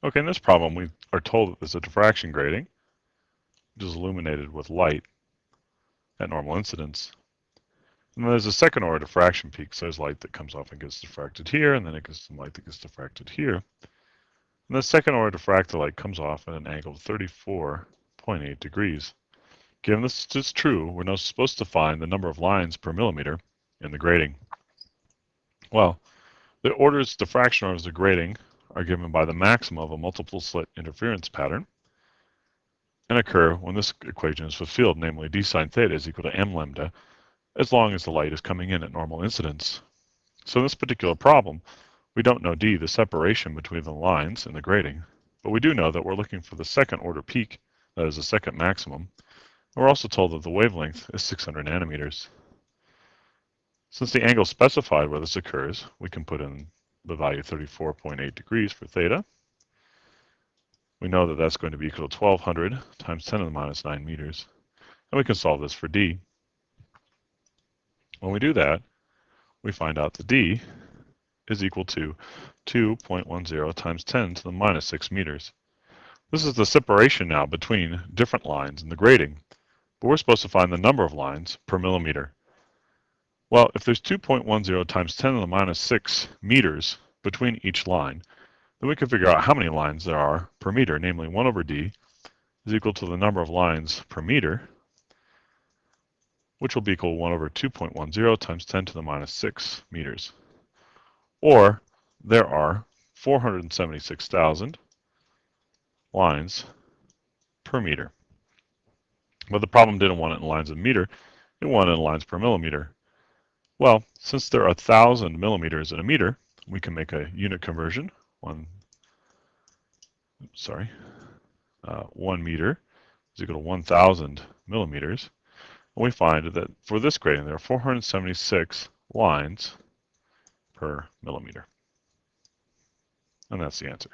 Okay, in this problem we are told that there's a diffraction grating, which is illuminated with light at normal incidence. And then there's a second order diffraction peak, so there's light that comes off and gets diffracted here, and then it gets some light that gets diffracted here. And the second order diffracted light comes off at an angle of 34.8 degrees. Given this is true, we're now supposed to find the number of lines per millimeter in the grating. Well, the diffraction orders of grating are given by the maximum of a multiple slit interference pattern and occur when this equation is fulfilled, namely d sine theta is equal to m lambda, as long as the light is coming in at normal incidence. So in this particular problem, we don't know d, the separation between the lines in the grating, but we do know that we're looking for the second order peak, that is the second maximum. And we're also told that the wavelength is 600 nanometers. Since the angle specified where this occurs, we can put in the value 34.8 degrees for theta. We know that that's going to be equal to 1200 times 10 to the minus 9 meters. And we can solve this for d. When we do that, we find out that d is equal to 2.10 times 10 to the minus 6 meters. This is the separation now between different lines in the grating, but we're supposed to find the number of lines per millimeter. Well, if there's 2.10 times 10 to the minus 6 meters between each line, then we can figure out how many lines there are per meter, namely 1 over d is equal to the number of lines per meter, which will be equal to 1 over 2.10 times 10 to the minus 6 meters. Or there are 476,000 lines per meter. But the problem didn't want it in lines of meter, it wanted it in lines per millimeter. Well, since there are 1,000 millimeters in a meter, we can make a unit conversion. 1 meter is equal to 1,000 millimeters. And we find that for this grating, there are 476 lines per millimeter. And that's the answer.